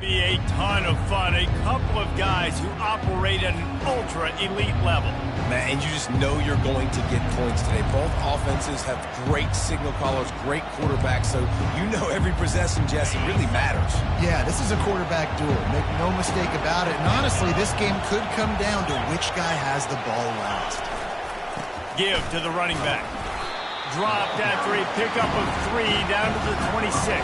Be a ton of fun. A couple of guys who operate at an ultra-elite level. Man, and you just know you're going to get points today. Both offenses have great signal callers, great quarterbacks, so you know every possession, Jesse, really matters. Yeah, this is a quarterback duel. Make no mistake about it. And honestly, this game could come down to which guy has the ball last. Give to the running back. Dropped after a pickup of 3 down to the 26.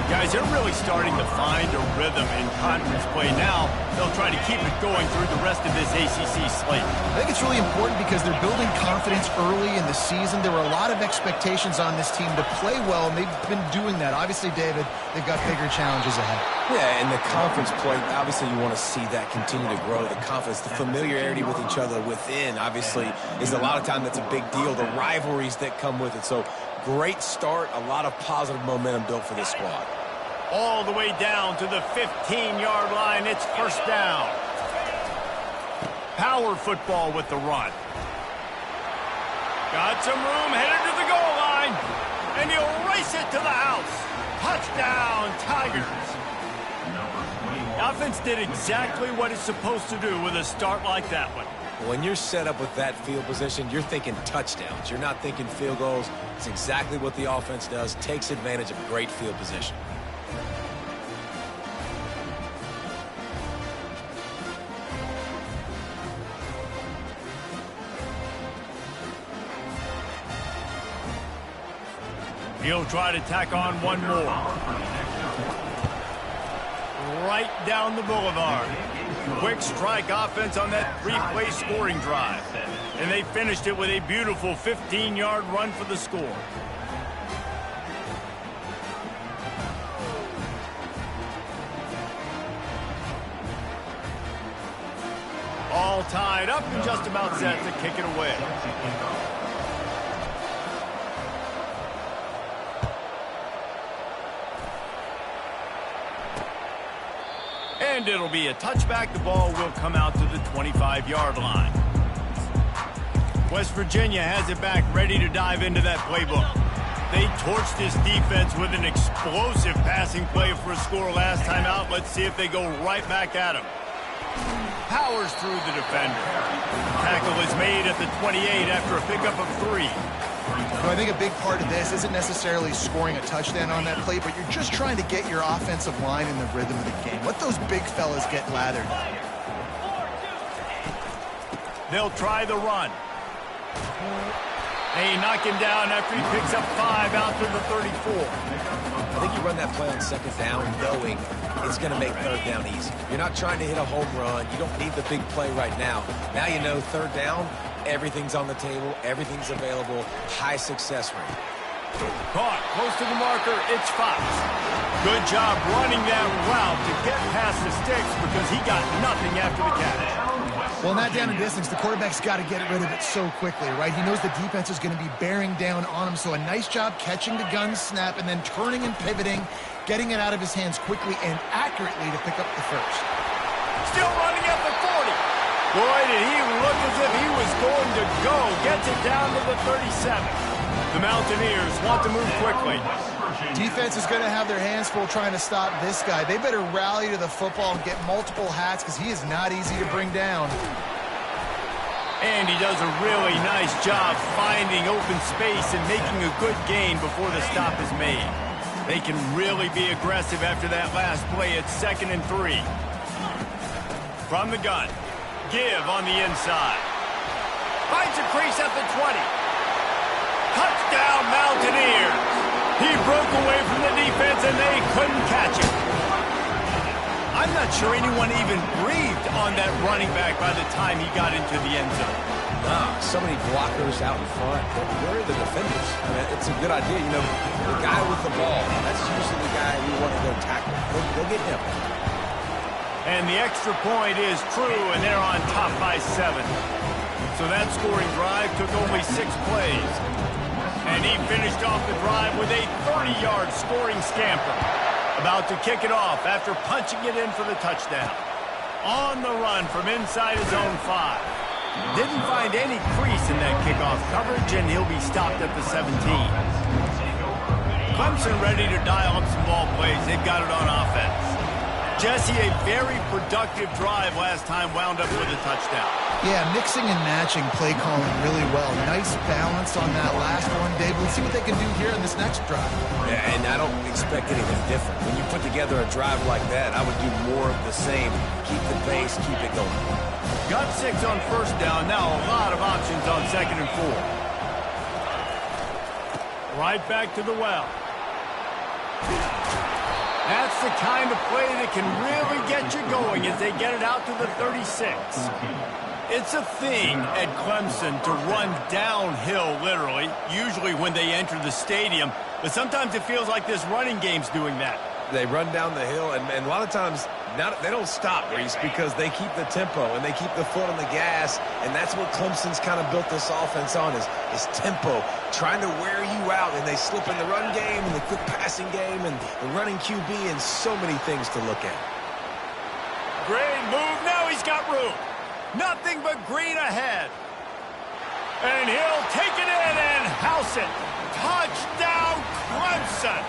Guys, they're really starting to find a rhythm in conference play now. They'll try to keep it going through the rest of this ACC slate. I think it's really important because they're building confidence early in the season. There were a lot of expectations on this team to play well, and they've been doing that. Obviously, David, they've got bigger challenges ahead. Yeah, and the conference play, obviously you want to see that continue to grow. The confidence, the familiarity with each other within, obviously, is a lot of time that's a big deal. The rivalries that come with it. So, great start, a lot of positive momentum built for this squad. All the way down to the 15-yard line. It's first down. Power football with the run. Got some room, headed to the goal line. And he'll race it to the house. Touchdown, Tigers. The offense did exactly what it's supposed to do with a start like that one. When you're set up with that field position, you're thinking touchdowns. You're not thinking field goals. It's exactly what the offense does. Takes advantage of great field position. He'll try to tack on one more. Right down the boulevard. Quick strike offense on that 3-play scoring drive. And they finished it with a beautiful 15-yard run for the score. All tied up and just about set to kick it away. And it'll be a touchback. The ball will come out to the 25-yard line. West Virginia has it back, ready to dive into that playbook. They torched this defense with an explosive passing play for a score last time out. Let's see if they go right back at him. Powers through the defender. Tackle is made at the 28 after a pickup of 3. So I think a big part of this isn't necessarily scoring a touchdown on that play, but you're just trying to get your offensive line in the rhythm of the game. Let those big fellas get lathered. They'll try the run. They knock him down after he picks up 5 out to the 34. I think you run that play on second down knowing it's going to make third down easy. You're not trying to hit a home run. You don't need the big play right now. Now you know third down, everything's on the table, everything's available, high success rate. Caught close to the marker, it's Fox. Good job running that route to get past the sticks because he got nothing after the catch. Well, in that down and distance, the quarterback's got to get rid of it so quickly, right? He knows the defense is going to be bearing down on him, so a nice job catching the gun snap and then turning and pivoting, getting it out of his hands quickly and accurately to pick up the first. Still running at the 40. Boy, did he look as if he was going to go. Gets it down to the 37. The Mountaineers want to move quickly. Defense is going to have their hands full trying to stop this guy. They better rally to the football and get multiple hats because he is not easy to bring down. And he does a really nice job finding open space and making a good gain before the stop is made. They can really be aggressive after that last play. It's 2nd and 3. From the gun. Give on the inside. Finds a crease at the 20. Touchdown, Mountaineers. He broke away from the defense, and they couldn't catch him. I'm not sure anyone even breathed on that running back by the time he got into the end zone. So many blockers out in front. Where are the defenders? I mean, it's a good idea. You know, the guy with the ball, that's usually the guy you want to go tackle. Go get him. And the extra point is true, and they're on top by 7. So that scoring drive took only 6 plays. And he finished off the drive with a 30-yard scoring scamper. About to kick it off after punching it in for the touchdown. On the run from inside his own 5. Didn't find any crease in that kickoff coverage, and he'll be stopped at the 17. Clemson ready to dial up some ball plays. They've got it on offense. Jesse, a very productive drive last time wound up with a touchdown. Yeah, mixing and matching play calling really well. Nice balance on that last one, Dave. Let's see what they can do here in this next drive. Yeah, and I don't expect anything different. When you put together a drive like that, I would do more of the same. Keep the pace, keep it going. Got 6 on first down. Now a lot of options on 2nd and 4. Right back to the well. That's the kind of play that can really get you going as they get it out to the 36. It's a thing at Clemson to run downhill, literally, usually when they enter the stadium. But sometimes it feels like this running game's doing that. They run down the hill, and a lot of times they don't stop, Reese, because they keep the tempo and they keep the foot on the gas, and that's what Clemson's kind of built this offense on is tempo, trying to wear you out, and they slip in the run game and the quick passing game and the running QB and so many things to look at. Great move. Now he's got room. Nothing but green ahead. And he'll take it in and house it. Touchdown, Clemson.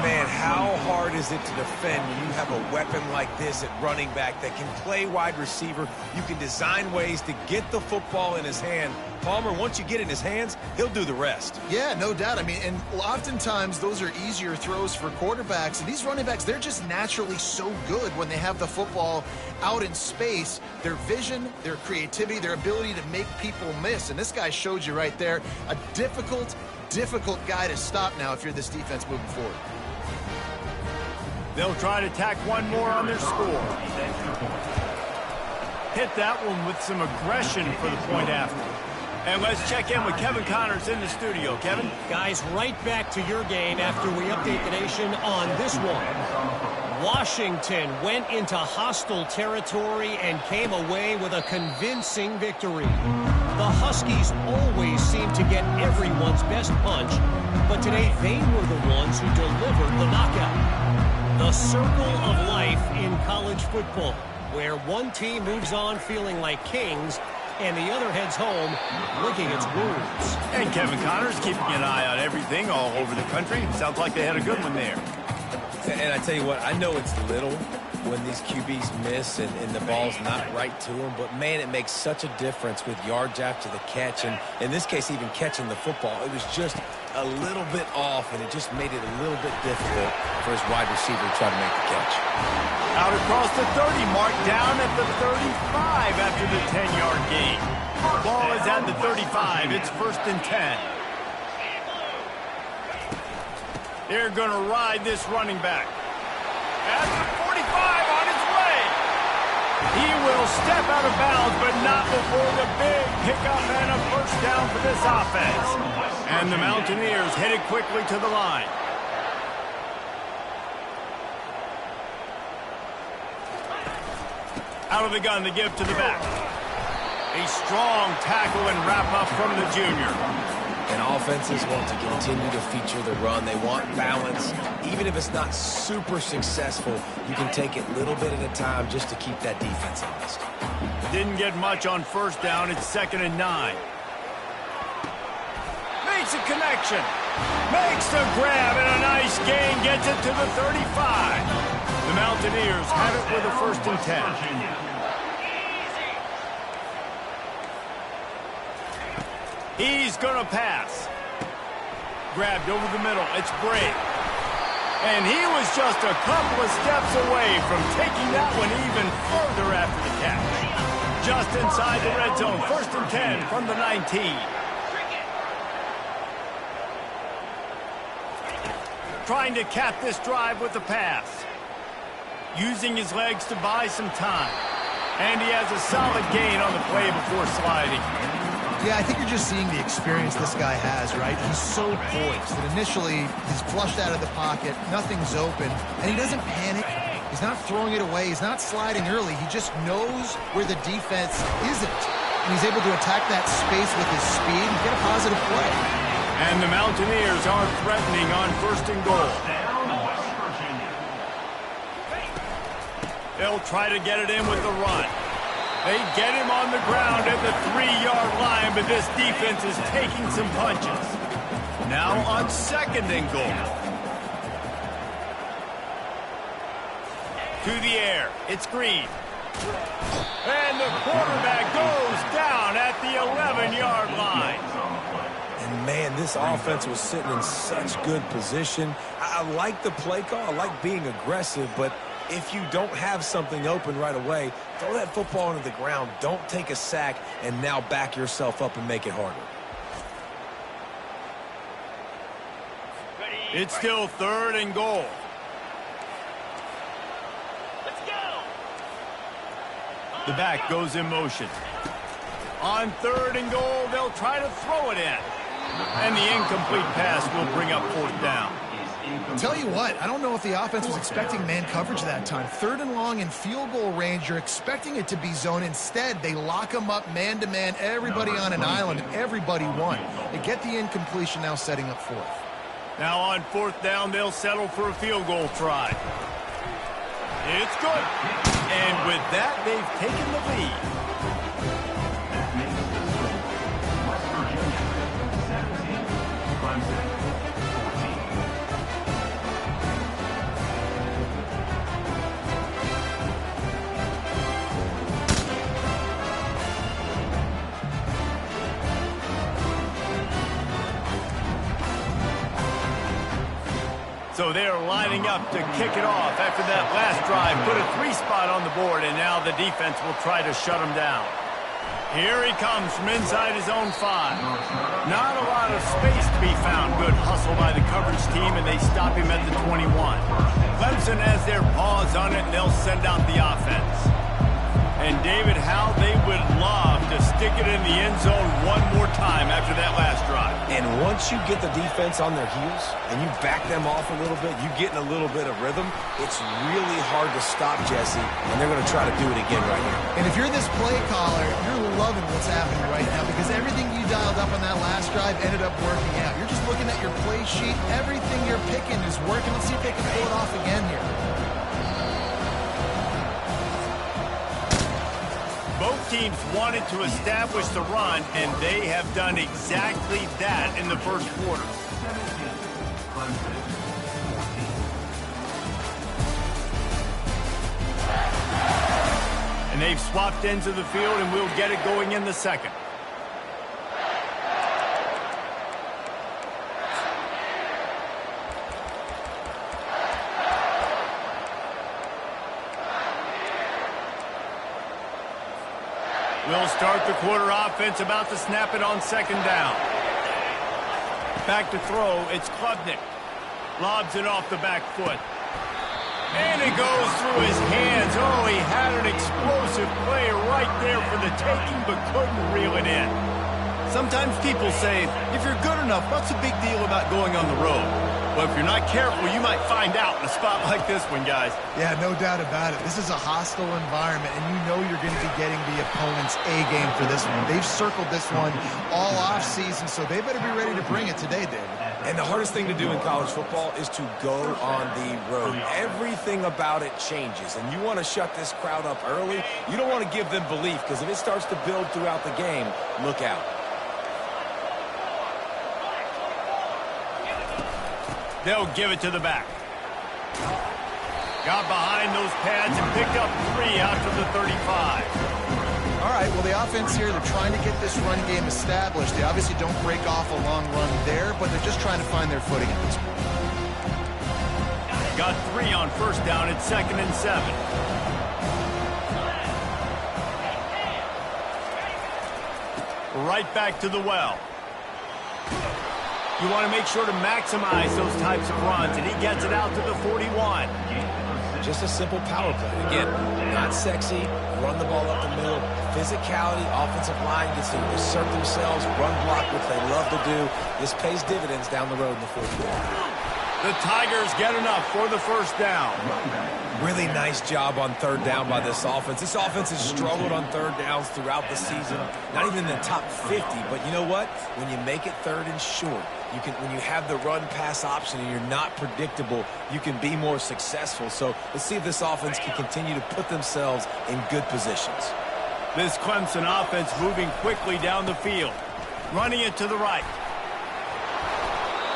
Man, how hard is it to defend when you have a weapon like this at running back that can play wide receiver? You can design ways to get the football in his hand. Palmer, once you get it in his hands, he'll do the rest. Yeah, no doubt. I mean, and oftentimes those are easier throws for quarterbacks. And these running backs, they're just naturally so good when they have the football out in space. Their vision, their creativity, their ability to make people miss. And this guy showed you right there, a difficult guy to stop now if you're this defense moving forward. They'll try to tack one more on their score. Hit that one with some aggression for the point after. And let's check in with Kevin Connors in the studio. Kevin? Guys, right back to your game after we update the nation on this one. Washington went into hostile territory and came away with a convincing victory. The Huskies always seem to get everyone's best punch, but today they were the ones who delivered the knockout. The circle of life in college football, where one team moves on feeling like kings and the other heads home licking its wounds. And Kevin Connors keeping an eye on everything all over the country. Sounds like they had a good one there. And I tell you what, I know it's little when these QBs miss and the ball's not right to them, but man, it makes such a difference with yards after the catch, and in this case, even catching the football. It was just a little bit off, and it just made it a little bit difficult for his wide receiver to try to make the catch. Out across the 30 mark, down at the 35 after the 10-yard gain. Ball is at the 35. It's 1st and 10. They're going to ride this running back. At the 45 on his way. He will step out of bounds, but not before the big pickup and a first down for this offense. And the Mountaineers headed quickly to the line. Out of the gun, the give to the back. A strong tackle and wrap up from the junior. And offenses want to continue to feature the run. They want balance. Even if it's not super successful, you can take it little bit at a time just to keep that defense honest. Didn't get much on first down. It's 2nd and 9. Makes a connection. Makes the grab and a nice gain. Gets it to the 35. The Mountaineers have it with a 1st and 10. He's going to pass. Grabbed over the middle. It's Bray. And he was just a couple of steps away from taking that one even further after the catch. Just inside the red zone. 1st and 10 from the 19. Trying to cap this drive with the pass. Using his legs to buy some time. And he has a solid gain on the play before sliding. Yeah, I think you're just seeing the experience this guy has, right? He's so poised that initially he's flushed out of the pocket, nothing's open, and he doesn't panic. He's not throwing it away. He's not sliding early. He just knows where the defense isn't, and he's able to attack that space with his speed and get a positive play. And the Mountaineers aren't threatening on 1st and goal. They'll try to get it in with the run. They get him on the ground at the 3-yard line, but this defense is taking some punches. Now on 2nd and goal. To the air. It's Green. And the quarterback goes down at the 11-yard line. And, man, this offense was sitting in such good position. I like the play call. I like being aggressive, but if you don't have something open right away, throw that football into the ground. Don't take a sack and now back yourself up and make it harder. It's still 3rd and goal. Let's go. The back goes in motion. On 3rd and goal, they'll try to throw it in. And the incomplete pass will bring up 4th down. I'll tell you what, I don't know if the offense was expecting man coverage that time. 3rd and long in field goal range, you're expecting it to be zone. Instead, they lock them up man-to-man, everybody on an island, and everybody won. They get the incompletion, now setting up 4th. Now on 4th down, they'll settle for a field goal try. It's good. And with that, they've taken the lead. So they're lining up to kick it off after that last drive. Put a 3 spot on the board, and now the defense will try to shut him down. Here he comes from inside his own 5. Not a lot of space to be found. Good hustle by the coverage team, and they stop him at the 21. Clemson has their paws on it, and they'll send out the offense. And David, how they would love to stick it in the end zone one more time after that last drive. And once you get the defense on their heels and you back them off a little bit, you get in a little bit of rhythm, it's really hard to stop, Jesse, and they're going to try to do it again right here. And if you're this play caller, you're loving what's happening right now because everything you dialed up on that last drive ended up working out. You're just looking at your play sheet. Everything you're picking is working. Let's see if they can pull it off again here. Both teams wanted to establish the run, and they have done exactly that in the first quarter. And they've swapped ends of the field, and we'll get it going in the second. We'll start the quarter offense, about to snap it on 2nd down. Back to throw, it's Klubnik. Lobs it off the back foot. And it goes through his hands. Oh, he had an explosive play right there for the taking, but couldn't reel it in. Sometimes people say, if you're good enough, what's the big deal about going on the road? Well, if you're not careful, you might find out in a spot like this one, guys. Yeah, no doubt about it. This is a hostile environment, and you know you're going to be getting the opponent's A-game for this one. They've circled this one all offseason, so they better be ready to bring it today, David. And the hardest thing to do in college football is to go on the road. Everything about it changes, and you want to shut this crowd up early. You don't want to give them belief, because if it starts to build throughout the game, look out. They'll give it to the back. Got behind those pads and picked up 3 out to the 35. All right, well, the offense here, they're trying to get this run game established. They obviously don't break off a long run there, but they're just trying to find their footing at this point. Got 3 on 1st down at 2nd and 7. Right back to the well. You want to make sure to maximize those types of runs, and he gets it out to the 41. Just a simple power play. Again, not sexy, run the ball up the middle. Physicality, offensive line gets to assert themselves, run block, which they love to do. This pays dividends down the road in the 4th quarter. The Tigers get enough for the 1st down. Really nice job on 3rd down by this offense. This offense has struggled on 3rd downs throughout the season. Not even in the top 50, but you know what? When you make it 3rd and short, when you have the run-pass option and you're not predictable, you can be more successful. So let's see if this offense can continue to put themselves in good positions. This Clemson offense moving quickly down the field. Running it to the right.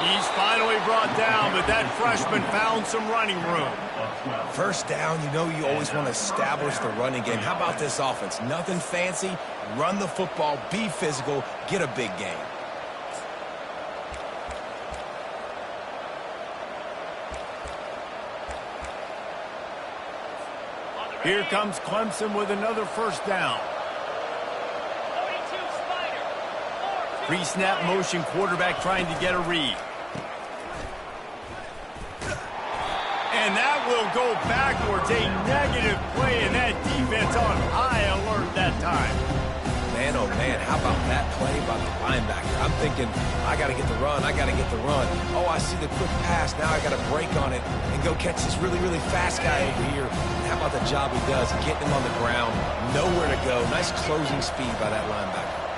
He's finally brought down, but that freshman found some running room. First down, you know you always want to establish the running game. How about this offense? Nothing fancy. Run the football, be physical, get a big gain. Here comes Clemson with another first down. Pre-snap motion, quarterback trying to get a read. And that will go backwards. A negative play, and that defense on high alert that time. Man, oh man, how about that play by the linebacker? I'm thinking, I got to get the run, I got to get the run. Oh, I see the quick pass, now I got to break on it and go catch this really, really fast guy over here. And how about the job he does, getting him on the ground, nowhere to go. Nice closing speed by that linebacker.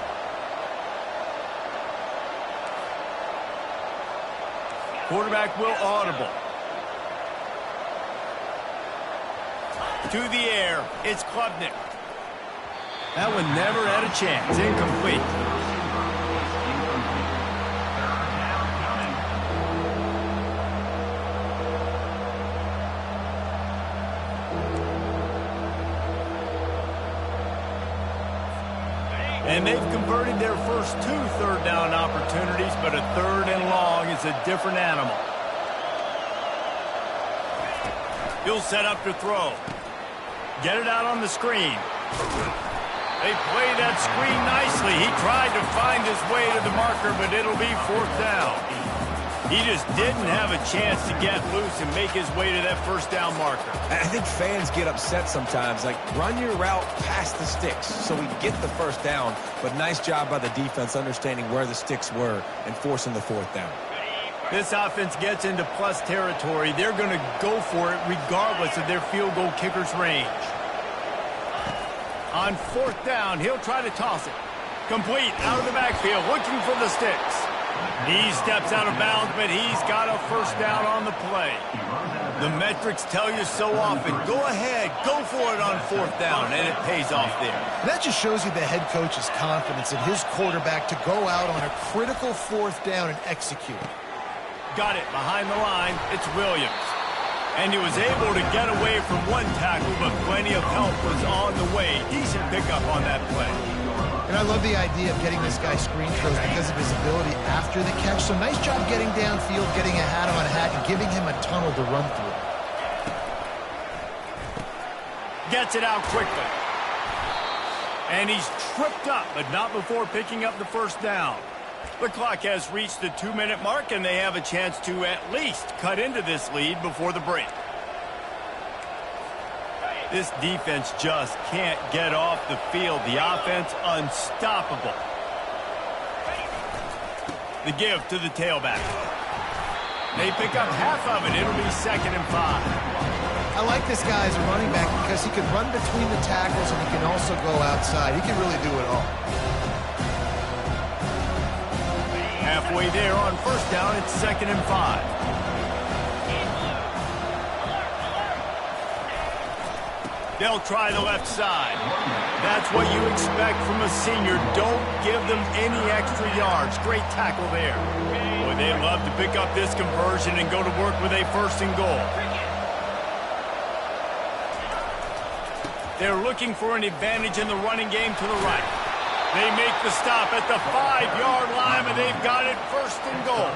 Quarterback will audible. To the air, it's Klubnik. That one never had a chance. Incomplete. And they've converted their first 2 third down opportunities, but a third and long is a different animal. He'll set up to throw. Get it out on the screen. They play that screen nicely. He tried to find his way to the marker, but it'll be 4th down. He just didn't have a chance to get loose and make his way to that first down marker. I think fans get upset sometimes, like run your route past the sticks so we get the first down, but nice job by the defense understanding where the sticks were and forcing the 4th down. This offense gets into plus territory. They're going to go for it regardless of their field goal kicker's range. On 4th down, he'll try to toss it. Complete out of the backfield, looking for the sticks. He steps out of bounds, but he's got a first down on the play. The metrics tell you so often, go ahead, go for it on 4th down, and it pays off there. That just shows you the head coach's confidence in his quarterback to go out on a critical 4th down and execute. Got it behind the line. It's Williams. And he was able to get away from one tackle, but plenty of help was on the way. Decent pickup on that play. And I love the idea of getting this guy screen throws because of his ability after the catch. So nice job getting downfield, getting a hat on hat, and giving him a tunnel to run through. Gets it out quickly. And he's tripped up, but not before picking up the first down. The clock has reached the 2-minute mark, and they have a chance to at least cut into this lead before the break. This defense just can't get off the field. The offense unstoppable. The give to the tailback. They pick up half of it. It'll be 2nd and 5. I like this guy as a running back because he can run between the tackles and he can also go outside. He can really do it all. Halfway there on 1st down, it's 2nd and 5. They'll try the left side. That's what you expect from a senior. Don't give them any extra yards. Great tackle there. Boy, they love to pick up this conversion and go to work with a 1st and goal. They're looking for an advantage in the running game to the right. They make the stop at the 5-yard line, and they've got it 1st and goal.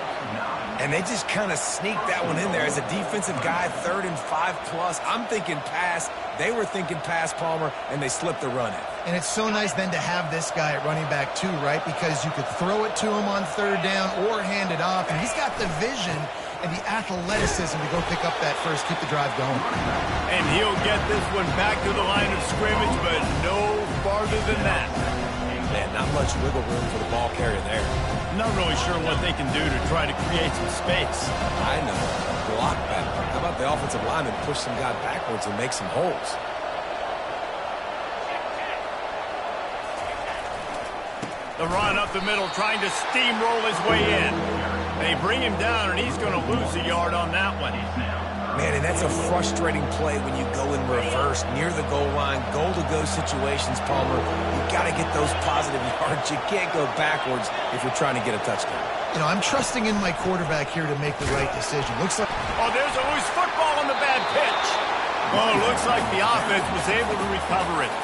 And they just kind of sneak that one in there as a defensive guy, 3rd and 5+. I'm thinking pass. They were thinking pass, Palmer, and they slipped the run in. And it's so nice then to have this guy at running back too, right? Because you could throw it to him on 3rd down or hand it off. And he's got the vision and the athleticism to go pick up that first, keep the drive going. And he'll get this one back to the line of scrimmage, but no farther than that. Man, not much wiggle room for the ball carrier there. Not really sure what they can do to try to create some space. I know. Block better. How about the offensive lineman push some guy backwards and make some holes? The run up the middle, trying to steamroll his way in. They bring him down, and he's going to lose a yard on that one. Man, and that's a frustrating play when you go in reverse near the goal line, goal-to-go situations, Palmer. You got to get those positive yards. You can't go backwards if you're trying to get a touchdown. You know, I'm trusting in my quarterback here to make the right decision. Looks like... Oh, there's a loose football on the bad pitch. Oh, looks like the offense was able to recover it.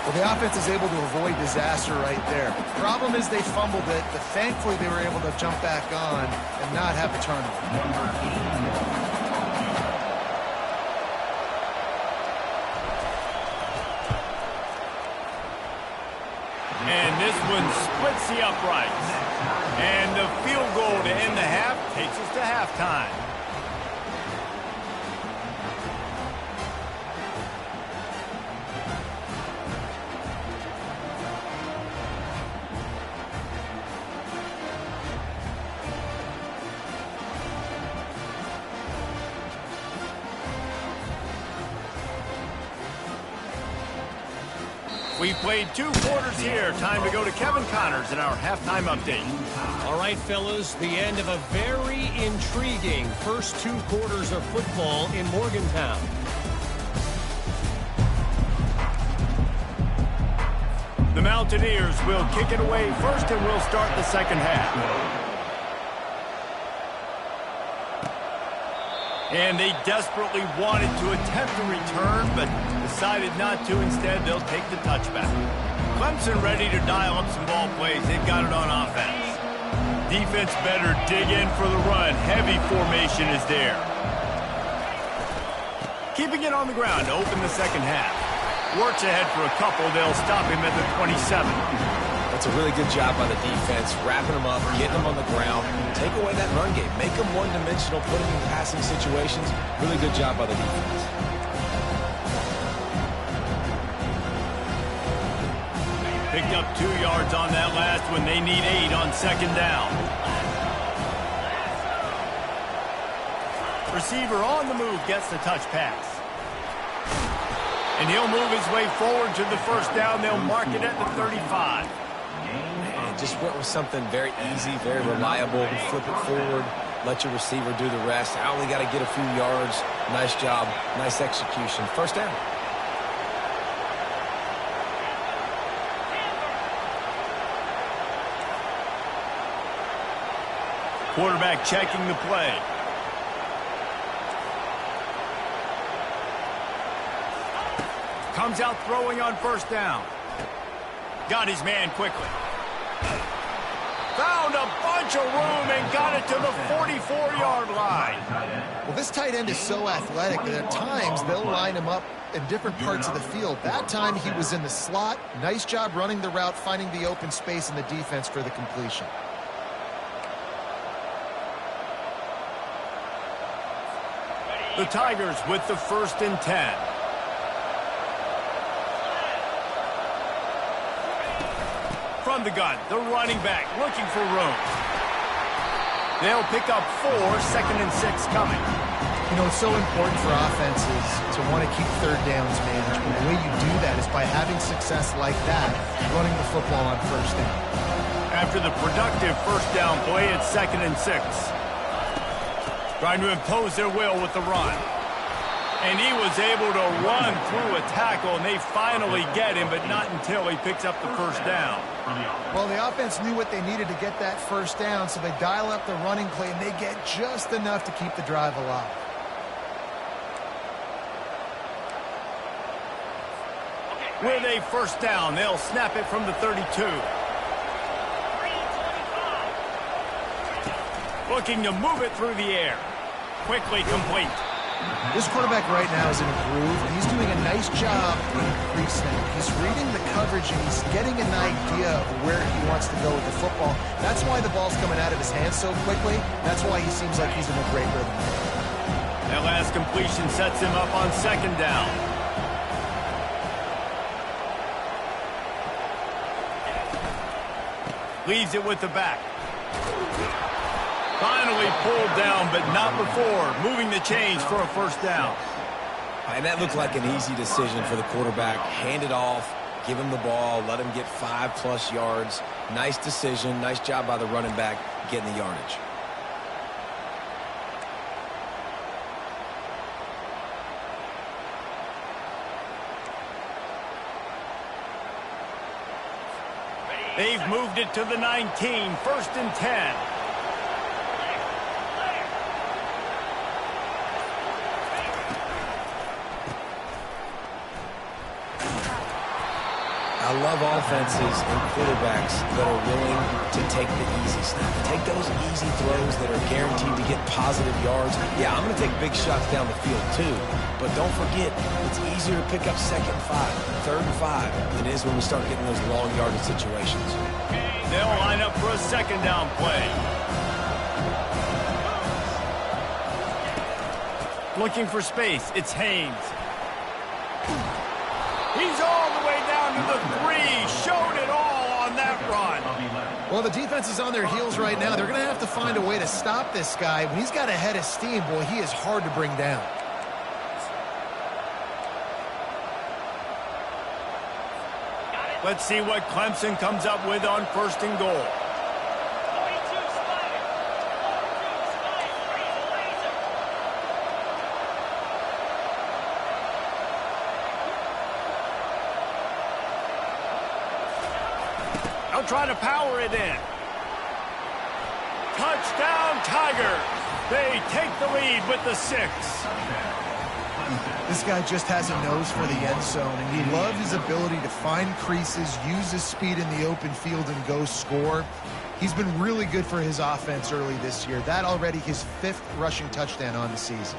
Well, the offense is able to avoid disaster right there. Problem is they fumbled it, but thankfully they were able to jump back on and not have a turnover. And this one splits the uprights. And the field goal to end the half takes us to halftime. We played 2 quarters here. Time to go to Kevin Connors in our halftime update. All right, fellas, the end of a very intriguing first 2 quarters of football in Morgantown. The Mountaineers will kick it away first, and we'll start the second half. And they desperately wanted to attempt a return, but decided not to. Instead, they'll take the touchback. Clemson ready to dial up some ball plays. They've got it on offense. Defense better dig in for the run. Heavy formation is there. Keeping it on the ground to open the second half. Works ahead for a couple. They'll stop him at the 27. That's a really good job by the defense, wrapping them up, getting them on the ground, take away that run game, make them one-dimensional, put them in passing situations. Really good job by the defense. Picked up 2 yards on that last one. They need 8 on second down. Receiver on the move gets the touch pass. And he'll move his way forward to the first down. They'll mark it at the 35. And just went with something very easy, very reliable. Flip it forward, let your receiver do the rest. I only got to get a few yards. Nice job, nice execution. First down. Quarterback checking the play. Comes out throwing on first down. Got his man quickly. Found a bunch of room and got it to the 44-yard line. Well, this tight end is so athletic that at times they'll line him up in different parts of the field. That time he was in the slot. Nice job running the route, finding the open space in the defense for the completion. The Tigers with the 1st and 10. From the gun, the running back looking for room. They'll pick up 4, 2nd and 6 coming. You know, it's so important for offenses to want to keep third downs managed. And the way you do that is by having success like that, running the football on first down. After the productive first down play, it's 2nd and 6. Trying to impose their will with the run. And he was able to run through a tackle, and they finally get him, but not until he picks up the first down. Well, the offense knew what they needed to get that first down, so they dial up the running play, and they get just enough to keep the drive alive. With a first down, they'll snap it from the 32. Looking to move it through the air. Quickly complete. This quarterback right now is in a groove, and he's doing a nice job in pre-snap. He's reading the coverage, and he's getting an idea of where he wants to go with the football. That's why the ball's coming out of his hands so quickly. That's why he seems like he's in a great rhythm. That last completion sets him up on second down. Leaves it with the back. Finally pulled down, but not before. Moving the chains for a first down. And that looked like an easy decision for the quarterback. Hand it off, give him the ball, let him get 5+ yards. Nice decision. Nice job by the running back getting the yardage. They've moved it to the 19, 1st and 10. I love offenses and quarterbacks that are willing to take the easy snap. Take those easy throws that are guaranteed to get positive yards. Yeah, I'm going to take big shots down the field too, but don't forget, it's easier to pick up 2nd and 5, 3rd and 5 than it is when we start getting those long yardage situations. They'll line up for a 2nd down play. Looking for space, it's Haynes. He's all the way down to the 3. Showed it all on that run. Well, the defense is on their heels right now. They're going to have to find a way to stop this guy. When he's got a head of steam, boy, he is hard to bring down. Let's see what Clemson comes up with on 1st and goal. They'll try to power it in. Touchdown, Tigers. They take the lead with the 6. This guy just has a nose for the end zone, and you love his ability to find creases, use his speed in the open field, and go score. He's been really good for his offense early this year. That already his 5th rushing touchdown on the season.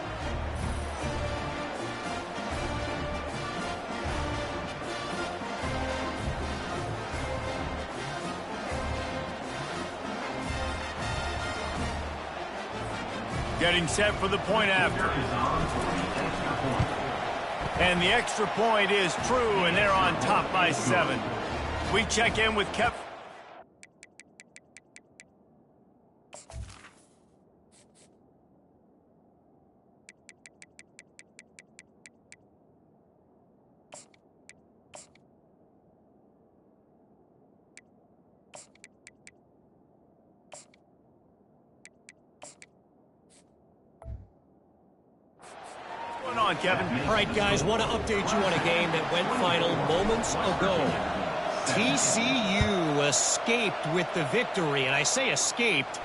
Getting set for the point after. And the extra point is true, and they're on top by 7. We check in with Kev. On, Kevin. All right, guys, want to update you on a game that went final moments ago. TCU escaped with the victory, and I say escaped.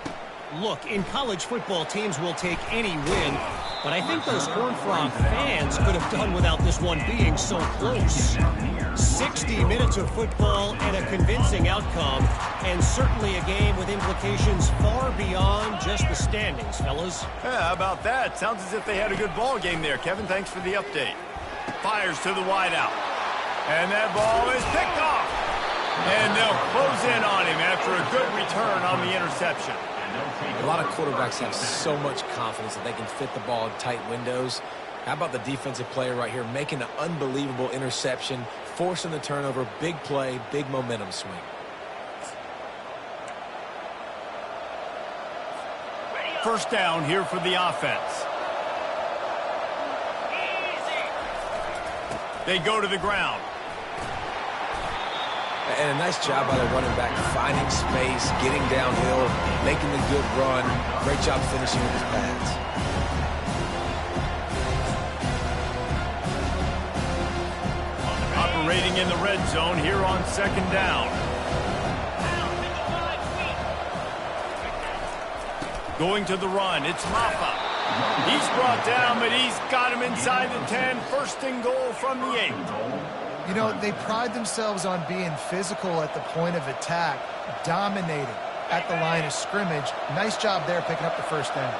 Look, in college football, teams will take any win, but I think those Horned Frog fans could have done without this one being so close. 60 minutes of football and a convincing outcome, and certainly a game with implications far beyond just the standings, fellas. Yeah, how about that? Sounds as if they had a good ball game there, Kevin. Thanks for the update. Fires to the wideout. And that ball is picked off. And they'll close in on him after a good return on the interception. A lot of quarterbacks have so much confidence that they can fit the ball in tight windows. How about the defensive player right here making an unbelievable interception, forcing the turnover, big play, big momentum swing. First down here for the offense. They go to the ground. And a nice job by the running back, finding space, getting downhill, making the good run. Great job finishing with his pads. Operating in the red zone here on 2nd down. Going to the run, it's Maffa. He's brought down, but he's got him inside the 10. 1st and goal from the 8. You know, they pride themselves on being physical at the point of attack, dominating at the line of scrimmage. Nice job there picking up the 1st down.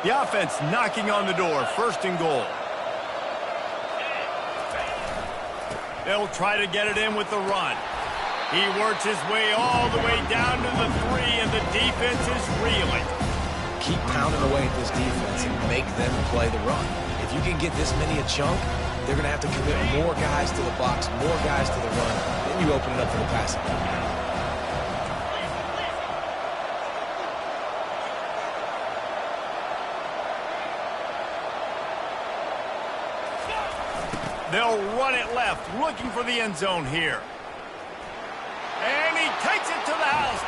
The offense knocking on the door, 1st and goal. They'll try to get it in with the run. He works his way all the way down to the 3, and the defense is reeling. Keep pounding away at this defense and make them play the run. If you can get this many a chunk, they're going to have to commit more guys to the box, more guys to the run. Then you open it up for the passing. They'll run it left, looking for the end zone here. And he takes it to the house.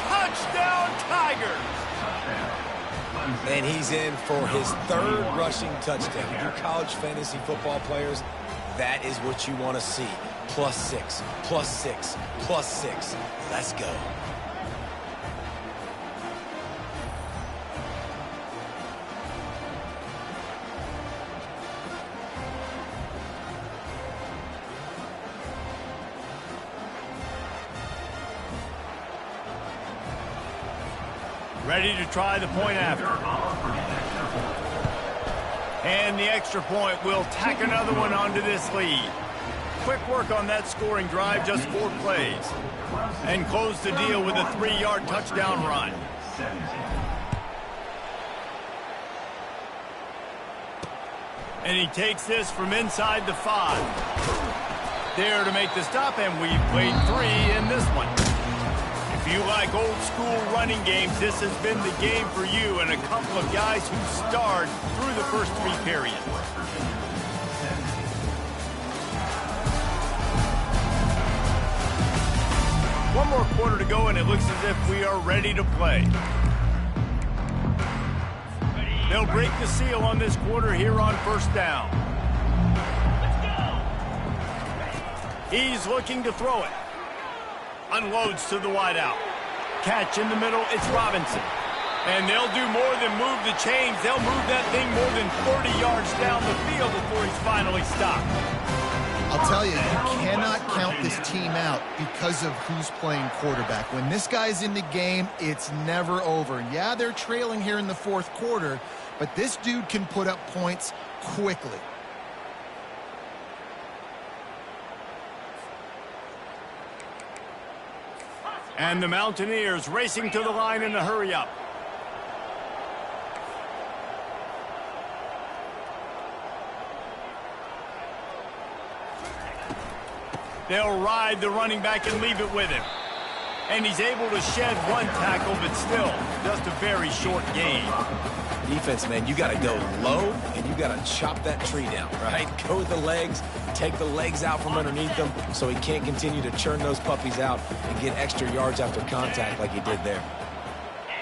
Touchdown, Tigers. And he's in for his 3rd rushing touchdown. If you're college fantasy football players, that is what you want to see. +6, +6, +6. Let's go. Ready to try the point after. And the extra point will tack another one onto this lead. Quick work on that scoring drive, just 4 plays. And close the deal with a 3-yard touchdown run. And he takes this from inside the 5. There to make the stop, and we played 3 in this one. If you like old school running games, this has been the game for you and a couple of guys who starred through the first 3 periods. One more quarter to go, and it looks as if we are ready to play. They'll break the seal on this quarter here on first down. He's looking to throw it. Unloads to the wideout. Catch in the middle, it's Robinson. And they'll do more than move the chains. They'll move that thing more than 30 yards down the field before he's finally stopped. I'll tell you, you cannot count this team out because of who's playing quarterback. When this guy's in the game, it's never over. Yeah, they're trailing here in the 4th quarter, but this dude can put up points quickly. And the Mountaineers racing to the line in a hurry-up. They'll ride the running back and leave it with him. And he's able to shed 1 tackle, but still, just a very short gain. Defense, man, you got to go low, and you got to chop that tree down, right? Go with the legs, take the legs out from underneath them so he can't continue to churn those puppies out and get extra yards after contact like he did there.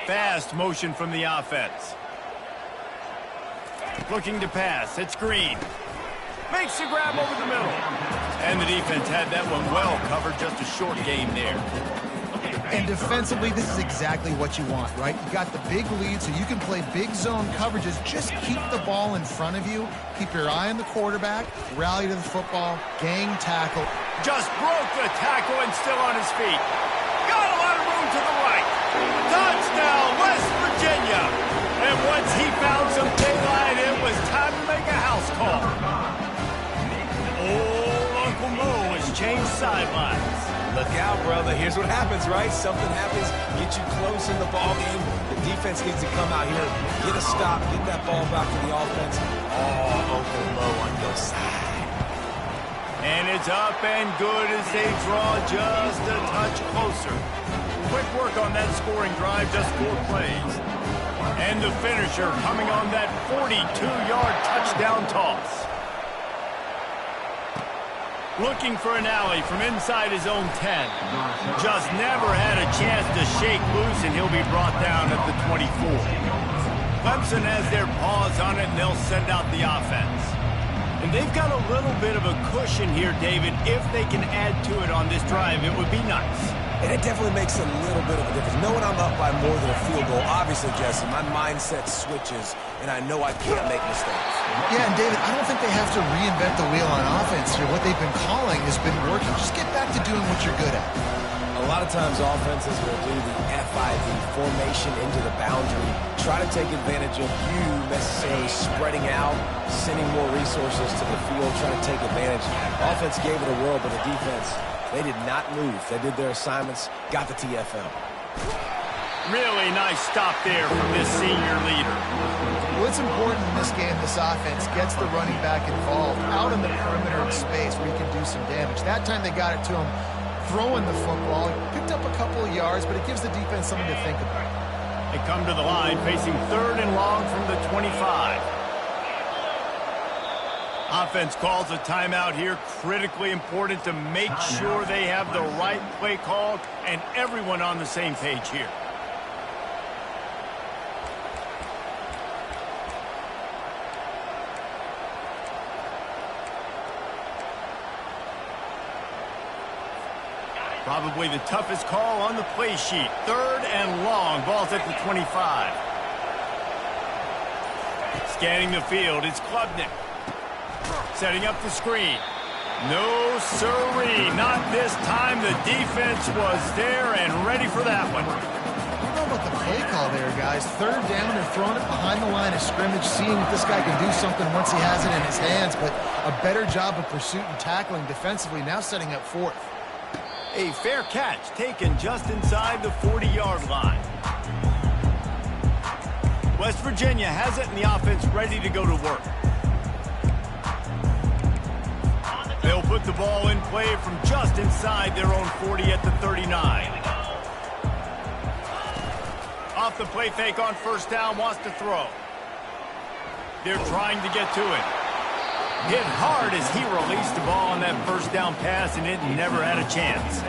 Fast motion from the offense. Looking to pass. It's Green. Makes the grab over the middle. And the defense had that one well covered. Just a short game there. And defensively, this is exactly what you want, right? You got the big lead, so you can play big zone coverages. Just keep the ball in front of you. Keep your eye on the quarterback. Rally to the football. Gang tackle. Just broke the tackle and still on his feet. Got a lot of room to the right. Touchdown, West Virginia. And once he found some daylight, it was time to make a house call. Old Uncle Mo has changed sidelines. Look out, brother. Here's what happens, right? Something happens, get you close in the ball game. The defense needs to come out here, get a stop, get that ball back to the offense. Oh, Uncle Mo on your side. And it's up and good as they draw just a touch closer. Quick work on that scoring drive, just 4 plays. And the finisher coming on that 42-yard touchdown toss. Looking for an alley from inside his own 10. Just never had a chance to shake loose, and he'll be brought down at the 24. Clemson has their paws on it, and they'll send out the offense. And they've got a little bit of a cushion here, David. If they can add to it on this drive, it would be nice. And it definitely makes a little bit of a difference. Knowing I'm up by more than a field goal, obviously, Jesse, my mindset switches, and I know I can't make mistakes. Yeah, and David, I don't think they have to reinvent the wheel on offense here. What they've been calling has been working. Just get back to doing what you're good at. A lot of times offenses will do the FIV, formation into the boundary, try to take advantage of you necessarily spreading out, sending more resources to the field, trying to take advantage. Offense gave it a whirl, but the defense, they did not move. They did their assignments, got the TFL. Really nice stop there from this senior leader. Well, it's important in this game, this offense gets the running back involved out in the perimeter of space where he can do some damage. That time they got it to him throwing the football. Picked up a couple of yards, but it gives the defense something to think about. They come to the line facing 3rd and long from the 25. Offense calls a timeout here. Critically important to make sure they have the right play called and everyone on the same page here. Probably the toughest call on the play sheet. 3rd and long. Ball's at the 25. Scanning the field, it's Klubnik. Setting up the screen. No siree, not this time. The defense was there and ready for that one. I don't know about the play call there, guys. Third down, they're throwing it behind the line of scrimmage, seeing if this guy can do something once he has it in his hands, but a better job of pursuit and tackling defensively, now setting up fourth. A fair catch taken just inside the 40-yard line. West Virginia has it, and the offense ready to go to work. They'll put the ball in play from just inside their own 40 at the 39. Off the play fake on first down, wants to throw. They're trying to get to it. Hit hard as he released the ball on that first down pass, and it never had a chance.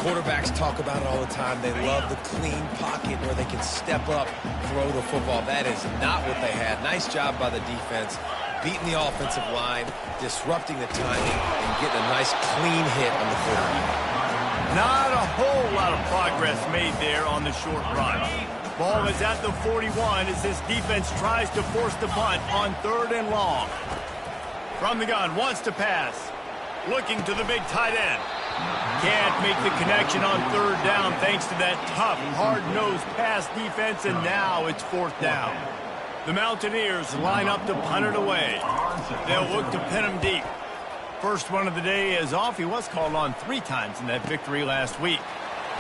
Quarterbacks talk about it all the time. They love the clean pocket where they can step up, throw the football. That is not what they had. Nice job by the defense, beating the offensive line, disrupting the timing, and getting a nice clean hit on the quarterback. Not a whole lot of progress made there on the short run. Ball is at the 41 as this defense tries to force the punt on 3rd and long. From the gun, wants to pass. Looking to the big tight end. Can't make the connection on 3rd down thanks to that tough, hard-nosed pass defense, and now it's 4th down. The Mountaineers line up to punt it away. They'll look to pin him deep. First one of the day is off. He was called on 3 times in that victory last week.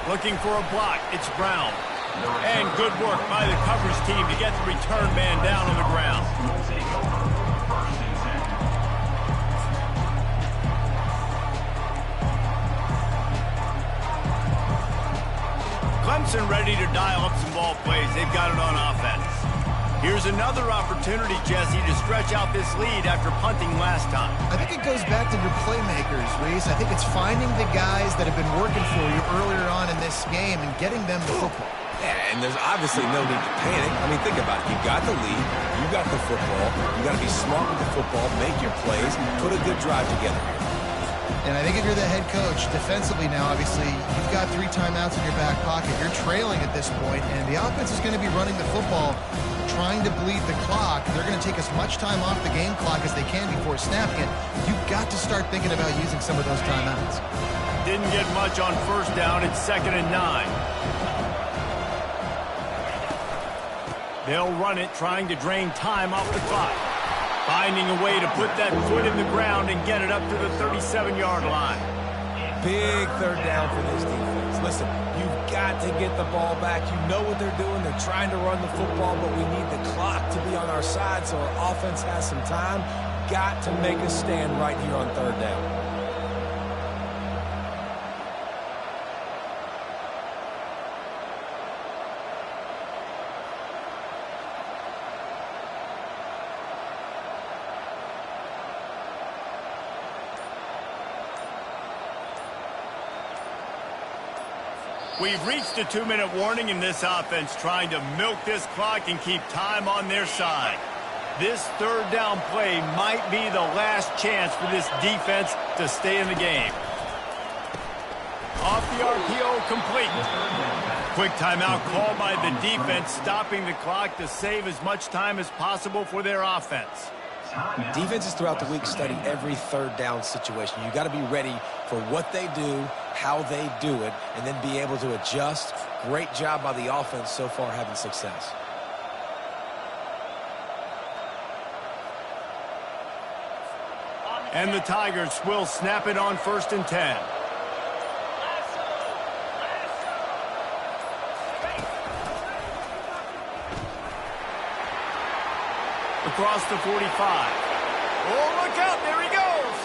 Looking for a block. It's Brown. And good work by the coverage team to get the return man down on the ground. Clemson ready to dial up some ball plays. They've got it on offense. Here's another opportunity, Jesse, to stretch out this lead after punting last time. I think it goes back to your playmakers, Reese. I think it's finding the guys that have been working for you earlier on in this game and getting them the football. Yeah, and there's obviously no need to panic. I mean, think about it. You got the lead. You got the football. You got to be smart with the football, make your plays, put a good drive together here. And I think if you're the head coach, defensively now, obviously, you've got 3 timeouts in your back pocket. You're trailing at this point, and the offense is going to be running the football, trying to bleed the clock. They're going to take as much time off the game clock as they can before snapping it. You've got to start thinking about using some of those timeouts. Didn't get much on first down. It's 2nd and 9. They'll run it, trying to drain time off the clock. Finding a way to put that foot in the ground and get it up to the 37-yard line. Big 3rd down for this defense. Listen, you've got to get the ball back. You know what they're doing. They're trying to run the football, but we need the clock to be on our side so our offense has some time. Got to make a stand right here on 3rd down. We've reached a 2-minute warning in this offense, trying to milk this clock and keep time on their side. This 3rd down play might be the last chance for this defense to stay in the game. Off the RPO, complete. Quick timeout called by the defense, stopping the clock to save as much time as possible for their offense. Defenses throughout the week study every 3rd down situation. You got to be ready for what they do, how they do it, and then be able to adjust. Great job by the offense so far having success. And the Tigers will snap it on 1st and 10. Across the 45. Oh, look out, there he goes.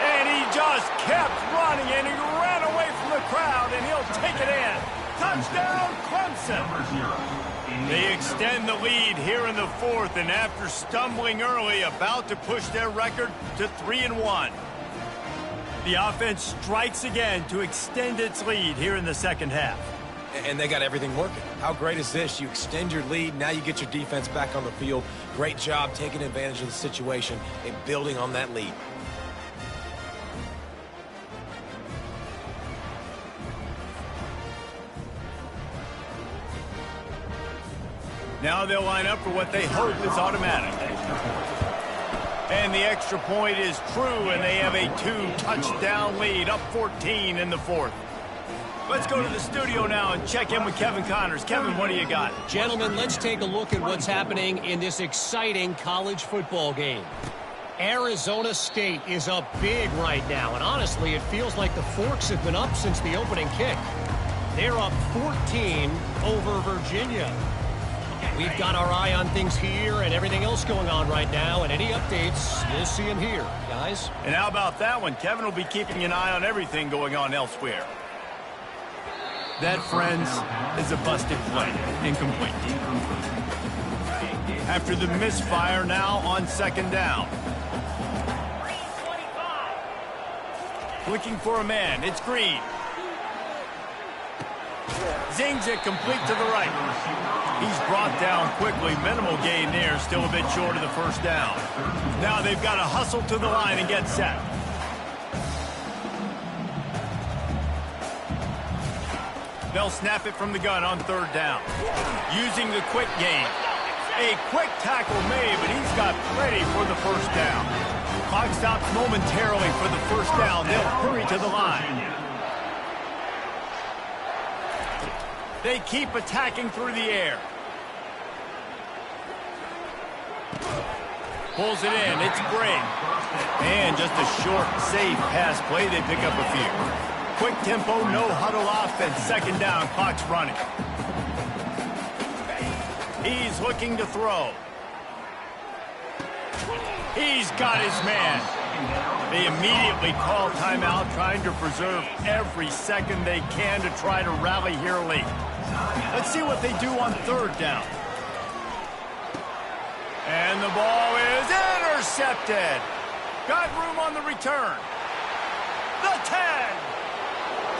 And he just kept running, and he ran away from the crowd, and he'll take it in. Touchdown, Clemson. They extend the lead here in the 4th, and after stumbling early, about to push their record to 3-1. The offense strikes again to extend its lead here in the 2nd half. And they got everything working. How great is this? You extend your lead. Now you get your defense back on the field. Great job taking advantage of the situation and building on that lead. Now they'll line up for what they hope is automatic. And the extra point is true, and they have a 2-touchdown lead, up 14 in the 4th. Let's go to the studio now and check in with Kevin Connors. Kevin, what do you got? Gentlemen, let's take a look at what's happening in this exciting college football game. Arizona State is up big right now, and honestly, it feels like the Forks have been up since the opening kick. They're up 14 over Virginia. We've got our eye on things here and everything else going on right now, and any updates, you'll see them here, guys. And how about that one? Kevin will be keeping an eye on everything going on elsewhere. That, friends, is a busted play. Incomplete. After the misfire, now on second down. Looking for a man. It's Green. Zings it complete to the right. He's brought down quickly. Minimal gain there. Still a bit short of the first down. Now they've got to hustle to the line and get set. They'll snap it from the gun on third down. Using the quick game. A quick tackle made, but he's got plenty for the first down. Clock stops momentarily for the first down. They'll hurry to the line. They keep attacking through the air. Pulls it in. It's Bray. And just a short, safe pass play. They pick up a few. Quick tempo, no huddle offense. Second down, clock's running. He's looking to throw. He's got his man. They immediately call timeout, trying to preserve every second they can to try to rally here late. Let's see what they do on third down. And the ball is intercepted. Got room on the return. The 10.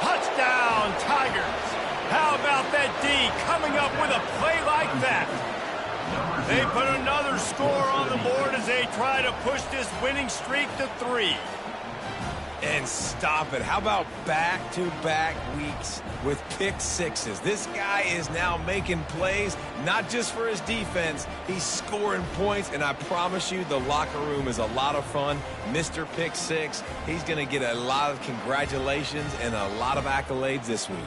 Touchdown, Tigers. How about that D coming up with a play like that? They put another score on the board as they try to push this winning streak to 3. And stop it. How about back-to-back weeks with pick sixes? This guy is now making plays, not just for his defense. He's scoring points, and I promise you the locker room is a lot of fun. Mr. Pick Six, he's going to get a lot of congratulations and a lot of accolades this week.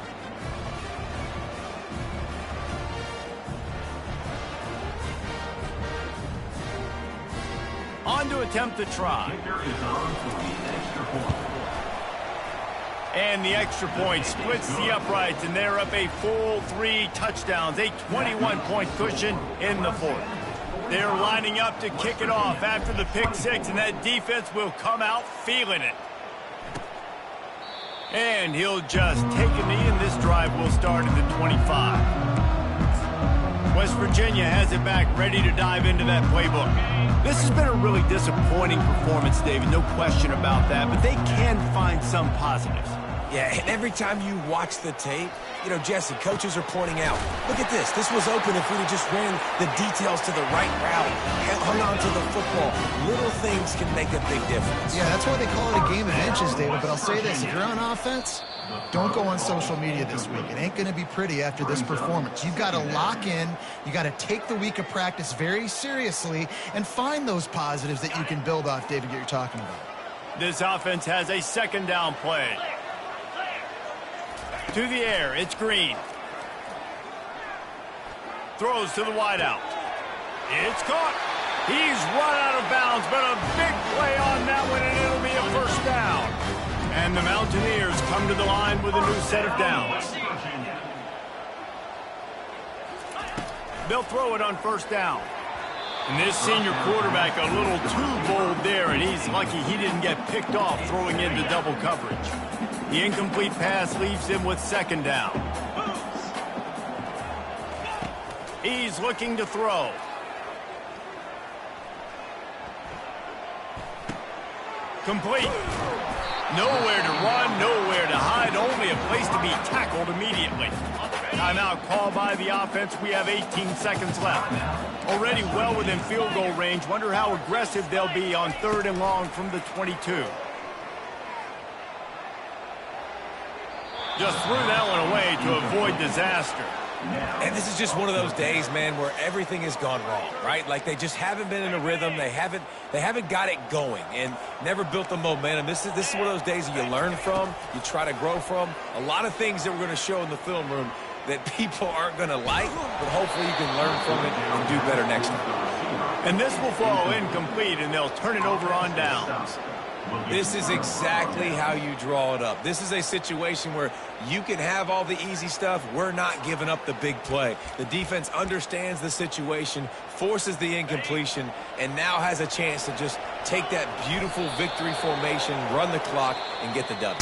On to attempt the try. And the extra point splits the uprights, and they're up a full 3 touchdowns, a 21-point cushion in the fourth. They're lining up to kick it off after the pick six, and that defense will come out feeling it. And he'll just take a knee, and this drive will start at the 25. West Virginia has it back, ready to dive into that playbook. This has been a really disappointing performance, David, no question about that, but they can find some positives. Yeah, and every time you watch the tape, you know, Jesse, coaches are pointing out, look at this. This was open if we'd have just ran the details to the right route, hung on to the football. Little things can make a big difference. Yeah, that's why they call it a game of inches, David. But I'll say this, if you're on offense, don't go on social media this week. It ain't going to be pretty after this performance. You've got to lock in. You got to take the week of practice very seriously and find those positives that you can build off, David, that you're talking about. This offense has a second down play. To the air, it's Green. Throws to the wideout. It's caught. He's run out of bounds, but a big play on that one, and it'll be a first down. And the Mountaineers come to the line with a new set of downs. They'll throw it on first down. And this senior quarterback a little too bold there, and he's lucky he didn't get picked off throwing into double coverage. The incomplete pass leaves him with second down. He's looking to throw. Complete. Nowhere to run, nowhere to hide, only a place to be tackled immediately. Timeout called by the offense. We have 18 seconds left. Already well within field goal range. Wonder how aggressive they'll be on third and long from the 22. Just threw that one away to avoid disaster. And this is just one of those days, man, where everything has gone wrong, right? Like they just haven't been in a rhythm. They haven't got it going and never built the momentum. This is one of those days that you learn from, you try to grow from. A lot of things that we're going to show in the film room that people aren't going to like, but hopefully you can learn from it and do better next time. And this will fall incomplete, and they'll turn it over on downs. This is exactly how you draw it up. This is a situation where you can have all the easy stuff. We're not giving up the big play. The defense understands the situation, forces the incompletion, and now has a chance to just take that beautiful victory formation, run the clock, and get the W.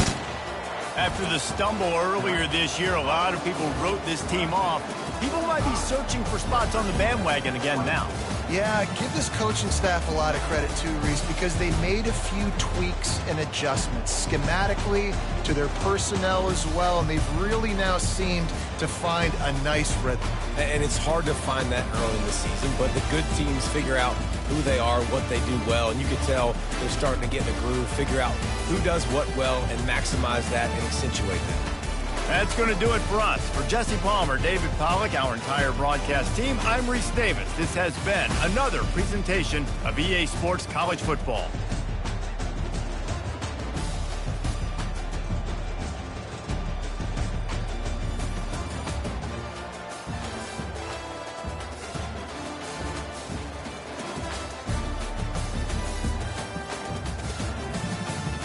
After the stumble earlier this year, a lot of people wrote this team off. People might be searching for spots on the bandwagon again now. Yeah, give this coaching staff a lot of credit too, Reese, because they made a few tweaks and adjustments schematically to their personnel as well, and they've really now seemed to find a nice rhythm. And it's hard to find that early in the season, but the good teams figure out who they are, what they do well, and you can tell they're starting to get in the groove, figure out who does what well, and maximize that and accentuate that. That's going to do it for us. For Jesse Palmer, David Pollack, our entire broadcast team, I'm Reese Davis. This has been another presentation of EA Sports College Football.